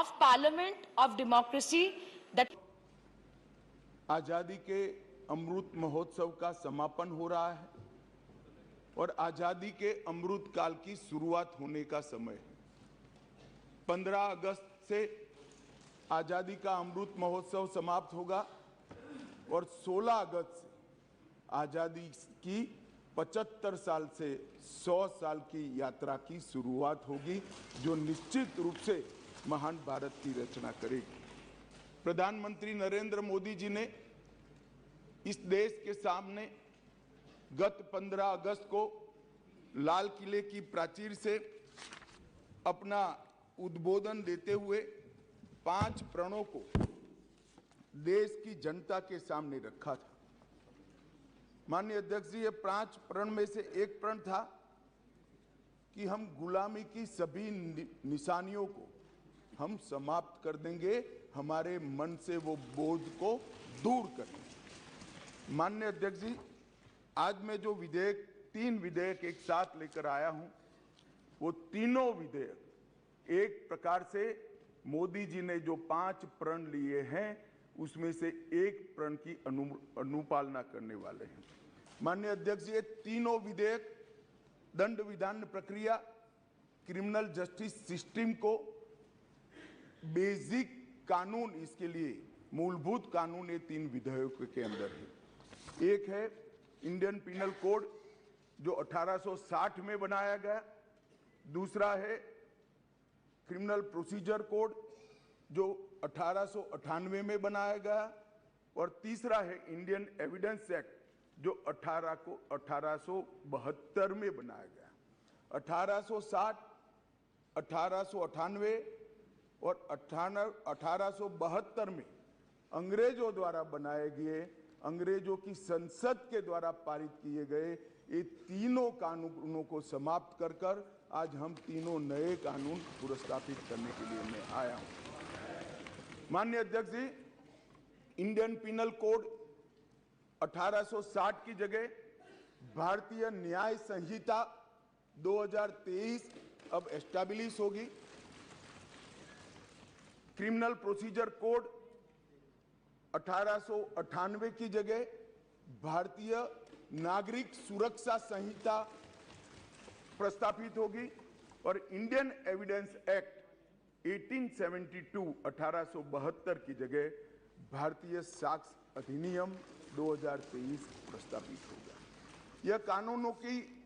of parliament, of democracy that आजादी के अमृत महोत्सव का समापन हो रहा है और आजादी के अमृत काल की शुरुआत होने का समय है। 15 अगस्त से आजादी का अमृत महोत्सव समाप्त होगा और 16 अगस्त से आजादी की 75 साल से 100 साल की यात्रा की शुरुआत होगी, जो निश्चित रूप से महान भारत की रचना करेगी। प्रधानमंत्री नरेंद्र मोदी जी ने इस देश के सामने गत 15 अगस्त को लाल किले की प्राचीर से अपना उद्बोधन देते हुए 5 प्रणों को देश की जनता के सामने रखा था। माननीय अध्यक्ष जी, ये 5 प्रण में से एक प्रण था कि हम गुलामी की सभी निशानियों को हम समाप्त कर देंगे, हमारे मन से वो बोझ को दूर करेंगे। माननीय अध्यक्ष जी, आज मैं जो 3 विधेयक एक साथ लेकर आया हूं, वो तीनों विधेयक एक प्रकार से मोदी जी ने जो 5 प्रण लिए हैं उसमें से एक प्रण की अनुपालना करने वाले हैं। माननीय अध्यक्ष जी, ये तीनों विधेयक दंड विधान प्रक्रिया, क्रिमिनल जस्टिस सिस्टम को बेसिक कानून, इसके लिए मूलभूत कानून ये 3 विधेयकों के अंदर है। एक है इंडियन पिनल कोड जो 1860 में बनाया गया, दूसरा है क्रिमिनल प्रोसीजर कोड जो 1898 में बनाया गया, और तीसरा है इंडियन एविडेंस एक्ट जो 1872 में बनाया गया। 1860, 1898 और 1872 में अंग्रेजों द्वारा बनाए गए, अंग्रेजों की संसद के द्वारा पारित किए गए ये तीनों कानूनों को समाप्त कर आज हम तीनों नए कानून पुरस्कृत करने के लिए मैं आया हूं। माननीय अध्यक्ष जी, इंडियन पिनल कोड 1860 की जगह भारतीय न्याय संहिता 2023 अब एस्टैब्लिश होगी। क्रिमिनल प्रोसीजर कोड 1898 की जगह भारतीय नागरिक सुरक्षा संहिता प्रस्तावित होगी, और इंडियन एविडेंस एक्ट 1872 की जगह भारतीय साक्ष्य अधिनियम 2023 प्रस्तावित होगा। यह कानूनों की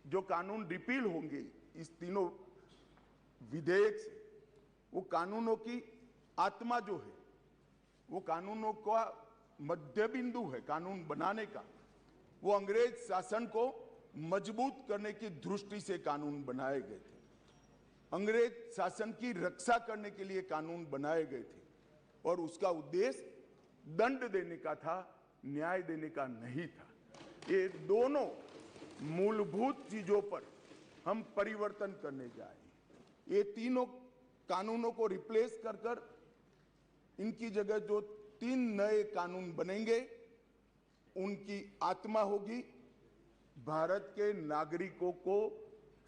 जो कानून रिपील होंगे इस तीनों विधेयक से, वो कानूनों की आत्मा जो है, वो कानूनों का मध्य बिंदु है कानून बनाने का, वो अंग्रेज शासन को मजबूत करने की दृष्टि से कानून बनाए गए थे। अंग्रेज शासन की रक्षा करने के लिए कानून बनाए गए थे और उसका उद्देश्य दंड देने का था, न्याय देने का नहीं था। ये दोनों मूलभूत चीजों पर हम परिवर्तन करने जा रहे हैं। ये तीनों कानूनों को रिप्लेस कर इनकी जगह जो 3 नए कानून बनेंगे, उनकी आत्मा होगी भारत के नागरिकों को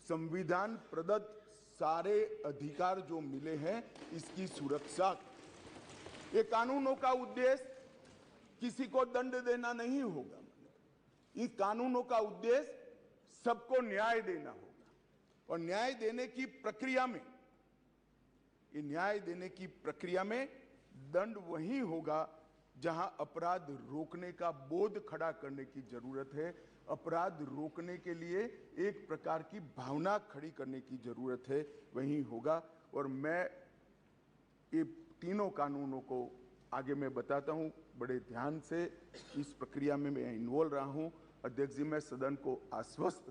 संविधान प्रदत्त सारे अधिकार जो मिले हैं इसकी सुरक्षा। ये कानूनों का उद्देश्य किसी को दंड देना नहीं होगा, इन कानूनों का उद्देश्य सबको न्याय देना होगा। और न्याय देने की प्रक्रिया में, ये न्याय देने की प्रक्रिया में दंड वही होगा जहां अपराध रोकने का बोध खड़ा करने की जरूरत है, अपराध रोकने के लिए एक प्रकार की भावना खड़ी करने की जरूरत है, वही होगा। और मैं ये तीनों कानूनों को आगे मैं बताता हूं, बड़े ध्यान से इस प्रक्रिया में मैं इन्वॉल्व रहा हूं। अध्यक्ष जी, मैं सदन को आश्वस्त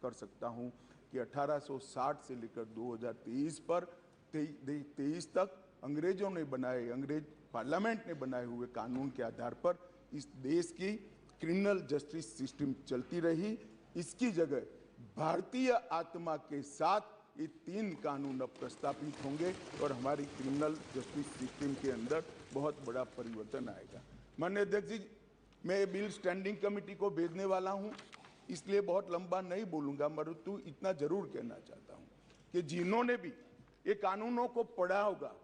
कर सकता हूं कि 1860 से लेकर 2023 पर 23 तक अंग्रेजों ने बनाए, अंग्रेज पार्लियामेंट ने बनाए हुए कानून के आधार पर इस देश की क्रिमिनल जस्टिस सिस्टम चलती रही। इसकी जगह भारतीय आत्मा के साथ ये 3 कानून अब प्रस्तावित होंगे और हमारी क्रिमिनल जस्टिस सिस्टम के अंदर बहुत बड़ा परिवर्तन आएगा। माननीय अध्यक्ष जी, मैं ये बिल स्टैंडिंग कमेटी को भेजने वाला हूं, इसलिए बहुत लंबा नहीं बोलूंगा, परंतु इतना जरूर कहना चाहता हूं कि जिन्होंने भी ये कानूनों को पढ़ा होगा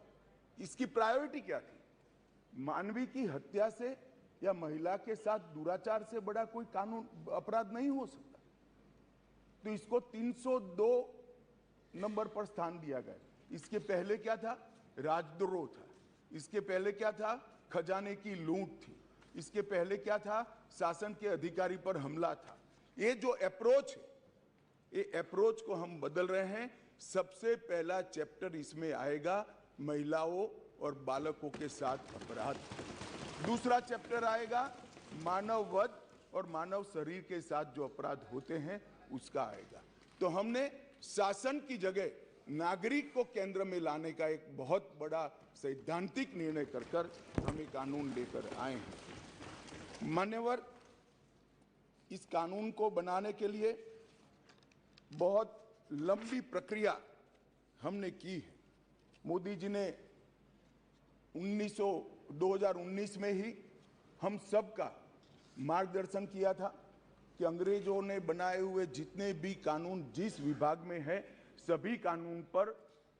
इसकी प्रायोरिटी क्या थी? मानवी की हत्या से या महिला के साथ दुराचार से बड़ा कोई कानून अपराध नहीं हो सकता। तो इसको 302 नंबर पर स्थान दिया गया। इसके पहले क्या था? राजद्रोह था। इसके पहले क्या था? खजाने की लूट थी। इसके पहले क्या था? शासन के अधिकारी पर हमला था। ये जो अप्रोच है, ये अप्रोच को हम बदल रहे हैं। सबसे पहला चैप्टर इसमें आएगा महिलाओं और बालकों के साथ अपराध। दूसरा चैप्टर आएगा मानव वध और मानव शरीर के साथ जो अपराध होते हैं उसका आएगा। तो हमने शासन की जगह नागरिक को केंद्र में लाने का एक बहुत बड़ा सैद्धांतिक निर्णय कर हम ये कानून लेकर आए हैं। मान्यवर, इस कानून को बनाने के लिए बहुत लंबी प्रक्रिया हमने की है। मोदी जी ने 2019 में ही हम सबका मार्गदर्शन किया था कि अंग्रेजों ने बनाए हुए जितने भी कानून जिस विभाग में है, सभी कानून पर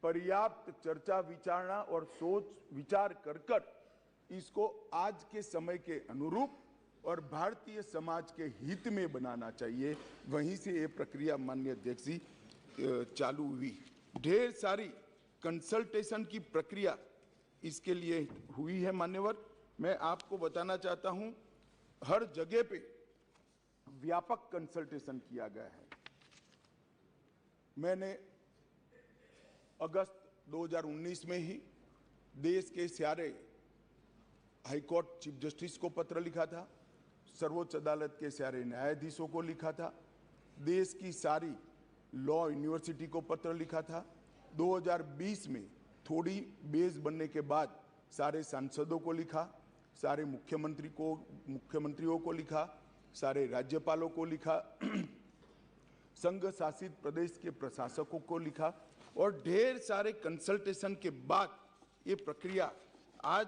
पर्याप्त चर्चा विचारणा और सोच विचार कर इसको आज के समय के अनुरूप और भारतीय समाज के हित में बनाना चाहिए। वहीं से ये प्रक्रिया माननीय अध्यक्ष जी चालू हुई। ढेर सारी कंसल्टेशन की प्रक्रिया इसके लिए हुई है। मान्यवर, मैं आपको बताना चाहता हूं, हर जगह पे व्यापक कंसल्टेशन किया गया है। मैंने अगस्त 2019 में ही देश के सारे हाईकोर्ट चीफ जस्टिस को पत्र लिखा था, सर्वोच्च अदालत के सारे न्यायाधीशों को लिखा था, देश की सारी लॉ यूनिवर्सिटी को पत्र लिखा था। 2020 में थोड़ी बेस बनने के बाद सारे सांसदों को लिखा, सारे मुख्यमंत्रियों को लिखा, सारे राज्यपालों को लिखा, संघ शासित प्रदेश के प्रशासकों को लिखा और ढेर सारे कंसल्टेशन के बाद ये प्रक्रिया आज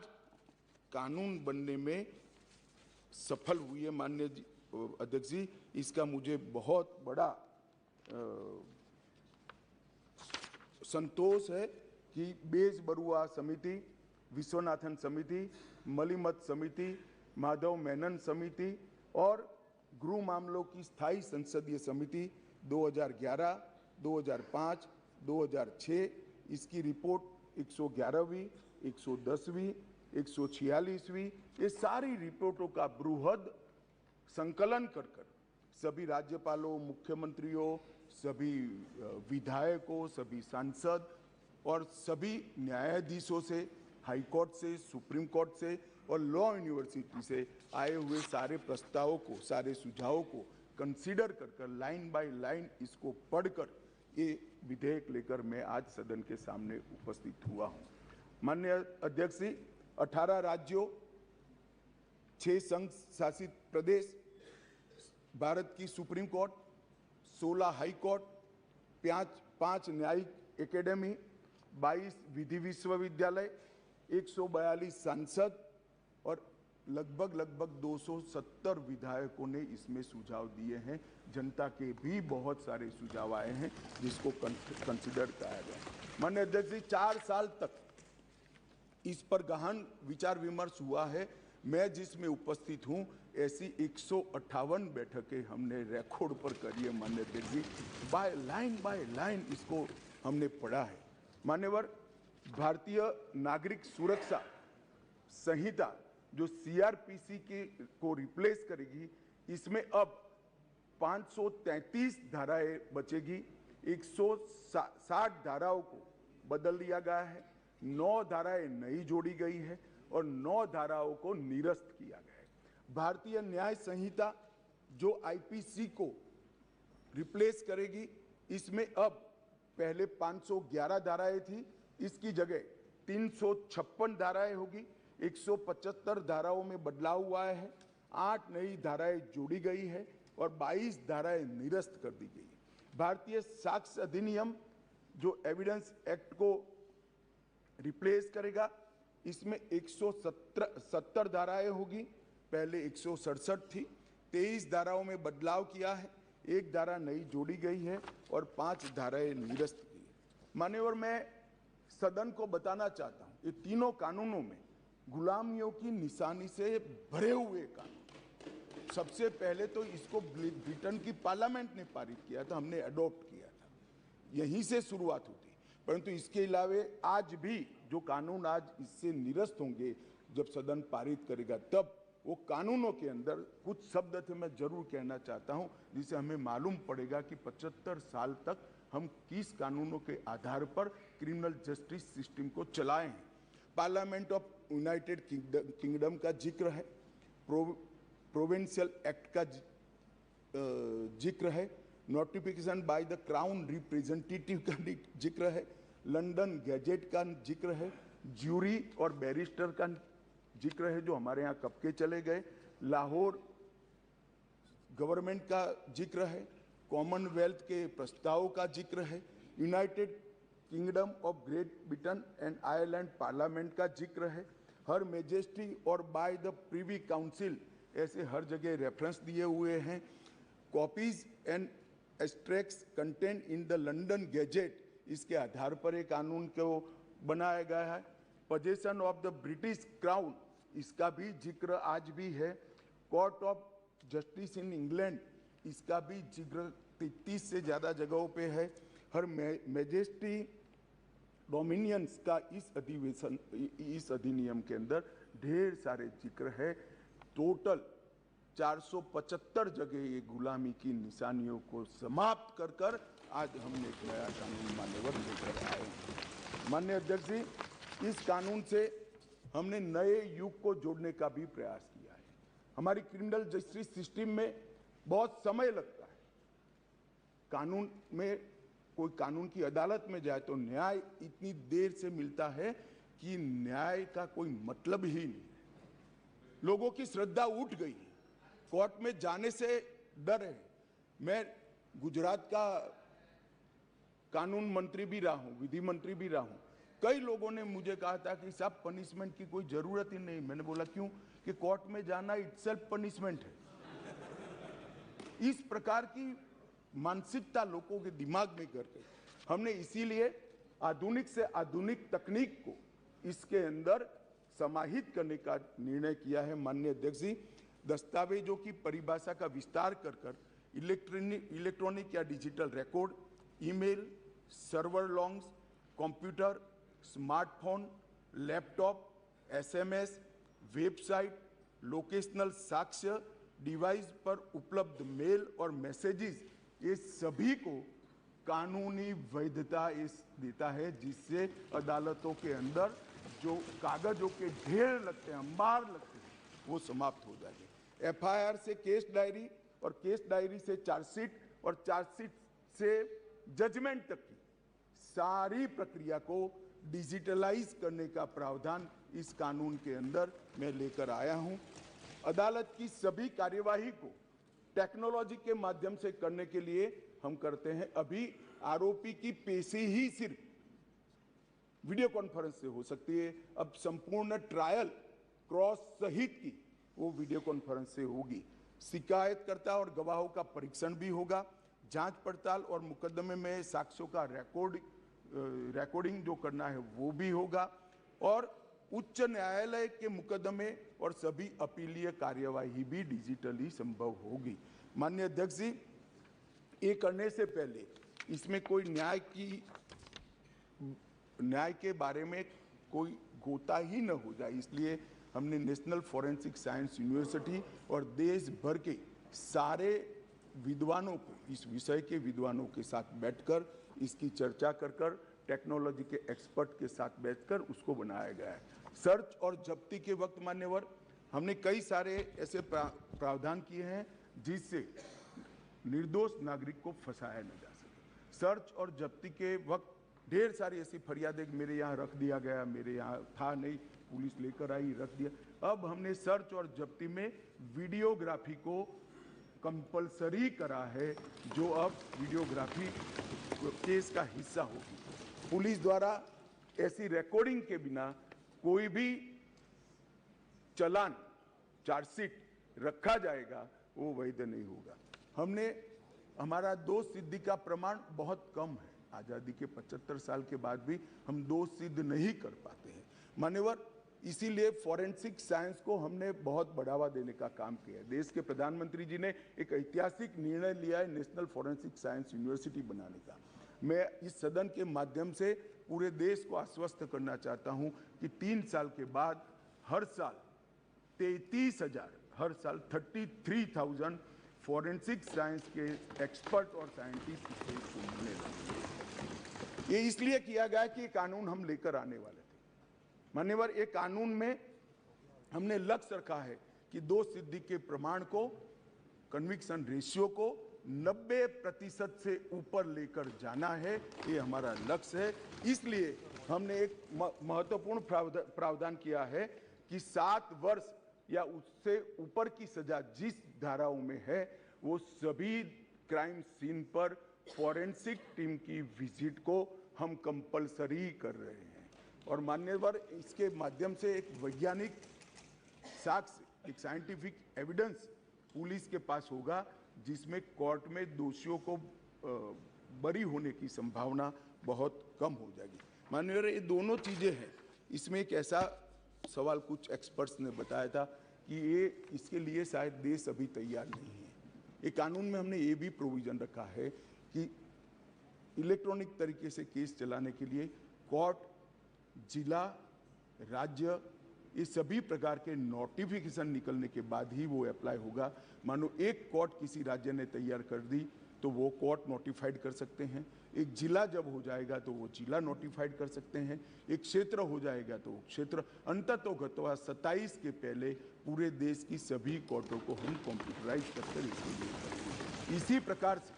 कानून बनने में सफल हुई है। माननीय अध्यक्ष जी, इसका मुझे बहुत बड़ा संतोष है कि बेस बरुआ समिति, विश्वनाथन समिति, मलिमत समिति, माधव मेनन समिति और गृह मामलों की स्थायी संसदीय समिति 2011, 2005, 2006 इसकी रिपोर्ट 111वीं, 110वीं, 146वीं, ये सारी रिपोर्टों का बृहद संकलन कर सभी राज्यपालों, मुख्यमंत्रियों, सभी विधायकों, सभी सांसद और सभी न्यायाधीशों से, हाई कोर्ट से, सुप्रीम कोर्ट से और लॉ यूनिवर्सिटी से आए हुए सारे प्रस्तावों को, सारे सुझावों को कंसीडर कर लाइन बाय लाइन इसको पढ़कर ये विधेयक लेकर मैं आज सदन के सामने उपस्थित हुआ हूं। माननीय अध्यक्ष जी, 18 राज्यों, 6 संघ शासित प्रदेश, भारत की सुप्रीम कोर्ट, 16 हाई कोर्ट, 5 न्यायिक एकेडमी, 22 विधि विश्वविद्यालय, 142 सांसद और लगभग 270 विधायकों ने इसमें सुझाव दिए हैं। जनता के भी बहुत सारे सुझाव आए हैं जिसको कंसिडर किया गया। माननीय अध्यक्ष जी, 4 साल तक इस पर गहन विचार विमर्श हुआ है। मैं जिसमें उपस्थित हूं, ऐसी 158 बैठकें हमने रिकॉर्ड पर करी है। माननीय अध्यक्ष जी, बाय लाइन इसको हमने पढ़ा है। मान्यवर, भारतीय नागरिक सुरक्षा संहिता जो सीआरपीसी को रिप्लेस करेगी, इसमें अब 533 धाराएं बचेगी, 160 धाराओं को बदल दिया गया है, 9 धाराएं नई जोड़ी गई है और 9 धाराओं को निरस्त किया गया है। भारतीय न्याय संहिता जो आईपीसी को रिप्लेस करेगी, इसमें अब पहले 511 धाराएं थी, इसकी जगह 356 धाराएं होगी, 175 धाराओं में बदलाव हुआ है, 8 नई धाराएं जोड़ी गई है और 22 धाराएं निरस्त कर दी गई है। भारतीय साक्ष्य अधिनियम जो एविडेंस एक्ट को रिप्लेस करेगा, इसमें 170 धाराएं होगी, पहले 167 थी, 23 धाराओं में बदलाव किया है, 1 धारा नई जोड़ी गई है और 5 धाराएं निरस्त की है। मान्यवर, मैं सदन को बताना चाहता हूं, ये तीनों कानूनों में गुलामियों की निशानी से भरे हुए कानून। सबसे पहले तो इसको ब्रिटेन की पार्लियामेंट ने पारित किया था, हमने अडॉप्ट किया था, यहीं से शुरुआत होती। परंतु इसके अलावा आज भी जो कानून आज इससे निरस्त होंगे, जब सदन पारित करेगा तब वो कानूनों के अंदर कुछ शब्द थे मैं जरूर कहना चाहता हूं, जिससे हमें मालूम पड़ेगा कि 75 साल तक हम किस कानूनों के आधार पर क्रिमिनल जस्टिस सिस्टम को चलाए हैं। पार्लियामेंट ऑफ यूनाइटेड किंगडम का जिक्र है, प्रोविंशियल एक्ट का जिक्र है, notification by the crown representative का जिक्र है, लंदन गैजेट का जिक्र है, ज्यूरी और बैरिस्टर का जिक्र है जो हमारे यहाँ कब के चले गए, लाहौर गवर्नमेंट का जिक्र है, कॉमनवेल्थ के प्रस्ताव का जिक्र है, United kingdom of great Britain and Ireland parliament का जिक्र है, हर मेजेस्टी और बाय द प्रीवी काउंसिल, ऐसे हर जगह रेफरेंस दिए हुए हैं। Copies and extracts content in the London gadget, इसके आधार पर एक कानून को बनाया गया है। Possession of the British crown, इसका भी जिक्र आज भी है। Court of justice in England, इसका भी जिक्र 33 से ज़्यादा जगहों पे है। हर मैजेस्टी डोमिनियंस का इस अधिनियम के अंदर ढेर सारे जिक्र है। टोटल 475 जगह ये गुलामी की निशानियों को समाप्त कर कर आज हमने एक नया कानून मान्यवर लेकर आए हैं। माननीय अध्यक्ष जी, इस कानून से हमने नए युग को जोड़ने का भी प्रयास किया है। हमारी क्रिमिनल जस्टिस सिस्टम में बहुत समय लगता है। कानून में कोई कानून की अदालत में जाए तो न्याय इतनी देर से मिलता है कि न्याय का कोई मतलब ही नहीं। लोगों की श्रद्धा उठ गई है, कोर्ट में जाने से डर है। मैं गुजरात का कानून मंत्री भी रहा हूं, विधि मंत्री भी रहा हूं। कई लोगों ने मुझे कहा था कि साहब पनिशमेंट की कोई जरूरत ही नहीं। मैंने बोला क्यों? कि कोर्ट में जाना इटसेल्फ पनिशमेंट है। इस प्रकार की मानसिकता लोगों के दिमाग में कर गई। हमने इसीलिए आधुनिक से आधुनिक तकनीक को इसके अंदर समाहित करने का निर्णय किया है। माननीय अध्यक्ष जी, दस्तावेजों की परिभाषा का विस्तार कर कर इलेक्ट्रॉनिक या digital record, email, server longs, computer, smartphone, laptop, SMS, website, locational साक्ष्य, डिवाइस पर उपलब्ध मेल और मैसेजेस, ये सभी को कानूनी वैधता इस देता है, जिससे अदालतों के अंदर जो कागजों के ढेर लगते हैं, अंबार लगते हैं, वो समाप्त हो जाएंगे। एफआईआर से केस डायरी और केस डायरी से चार्जशीट और चार्जशीट से जजमेंट तक की सारी प्रक्रिया को डिजिटलाइज करने का प्रावधान इस कानून के अंदर मैं लेकर आया हूं। अदालत की सभी कार्यवाही को टेक्नोलॉजी के माध्यम से करने के लिए हम करते हैं। अभी आरोपी की पेशी ही सिर्फ वीडियो कॉन्फ्रेंस से हो सकती है, अब संपूर्ण ट्रायल क्रॉस सहित की वो वीडियो कॉन्फ्रेंस से होगी। शिकायतकर्ता और गवाहों का परीक्षण भी होगा। जांच पड़ताल और मुकदमे में साक्ष्यों का रिकॉर्डिंग जो करना है वो भी होगा। और उच्च न्यायालय के मुकदमे और सभी अपीलीय कार्यवाही भी डिजिटली संभव होगी। माननीय अध्यक्ष जी, ये करने से पहले इसमें कोई न्याय के बारे में कोई गोता ही न हो जाए, इसलिए हमने नेशनल फॉरेंसिक साइंस यूनिवर्सिटी और देश भर के सारे विद्वानों को, इस विषय के विद्वानों के साथ बैठकर इसकी चर्चा कर टेक्नोलॉजी के एक्सपर्ट के साथ बैठकर उसको बनाया गया है। सर्च और जब्ती के वक्त मान्यवर हमने कई सारे ऐसे प्रावधान किए हैं जिससे निर्दोष नागरिक को फंसाया न जा सके। सर्च और जब्ती के वक्त ढेर सारी ऐसी फरियादें मेरे यहाँ रख दिया गया, मेरे यहाँ था नहीं, पुलिस लेकर आई, रख दिया। अब हमने सर्च और जब्ती में वीडियोग्राफी को कंपलसरी करा है, जो अब वीडियोग्राफी केस का हिस्सा होगी। पुलिस द्वारा ऐसी रिकॉर्डिंग के बिना कोई भी चालान, चार्जशीट रखा जाएगा वो वैध नहीं होगा। हमारा दोष सिद्धि का प्रमाण बहुत कम है। आज़ादी के 75 साल के बाद भी हम दोष सिद्ध नहीं कर पाते हैं। मान्यवर, इसीलिए फॉरेंसिक साइंस को हमने बहुत बढ़ावा देने का काम किया है। देश के प्रधानमंत्री जी ने एक ऐतिहासिक निर्णय लिया है नेशनल फॉरेंसिक साइंस यूनिवर्सिटी बनाने का। मैं इस सदन के माध्यम से पूरे देश को आश्वस्त करना चाहता हूं कि 3 साल के बाद हर साल 33,000 फॉरेंसिक साइंस के एक्सपर्ट और साइंटिस्ट इससे सुनने लगे। ये इसलिए किया गया कि ये कानून हम लेकर आने वाले थे। मान्यवर, एक कानून में हमने लक्ष्य रखा है कि 2 सिद्धि के प्रमाण को, कन्विक्शन रेशियो को 90% से ऊपर लेकर जाना है। ये हमारा लक्ष्य है। इसलिए हमने एक महत्वपूर्ण प्रावधान किया है कि 7 वर्ष या उससे ऊपर की सजा जिस धाराओं में है, वो सभी क्राइम सीन पर फॉरेंसिक टीम की विजिट को हम कंपलसरी कर रहे हैं। और मान्यवर, इसके माध्यम से एक वैज्ञानिक साक्ष्य, एक साइंटिफिक एविडेंस पुलिस के पास होगा, जिसमें कोर्ट में दोषियों को बरी होने की संभावना बहुत कम हो जाएगी। माननीय, ये दोनों चीजें हैं। इसमें एक ऐसा सवाल कुछ एक्सपर्ट्स ने बताया था कि ये इसके लिए शायद देश अभी तैयार नहीं है। ये कानून में हमने ये भी प्रोविजन रखा है कि इलेक्ट्रॉनिक तरीके से केस चलाने के लिए कोर्ट, जिला, राज्य, ये सभी प्रकार के नोटिफिकेशन निकलने के बाद ही वो अप्लाई होगा। मानो एक कोर्ट किसी राज्य ने तैयार कर दी तो वो कोर्ट नोटिफाइड कर सकते हैं। एक जिला जब हो जाएगा तो वो जिला नोटिफाइड कर सकते हैं। एक क्षेत्र हो जाएगा तो वो क्षेत्र। अंततोगत्वा 27 के पहले पूरे देश की सभी कोर्टों को हम कंप्यूटराइज करके करेंगे। इसी प्रकार से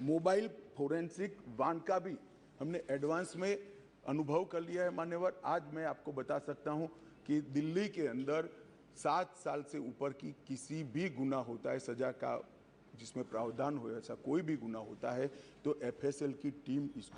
मोबाइल फोरेंसिक वान का भी हमने एडवांस में अनुभव कर लिया है। मान्यवर, आज मैं आपको बता सकता हूं कि दिल्ली के अंदर 7 साल से ऊपर की किसी भी गुनाह होता है, सजा का जिसमें प्रावधान हो, ऐसा कोई भी गुनाह होता है, तो एफएसएल की टीम इसको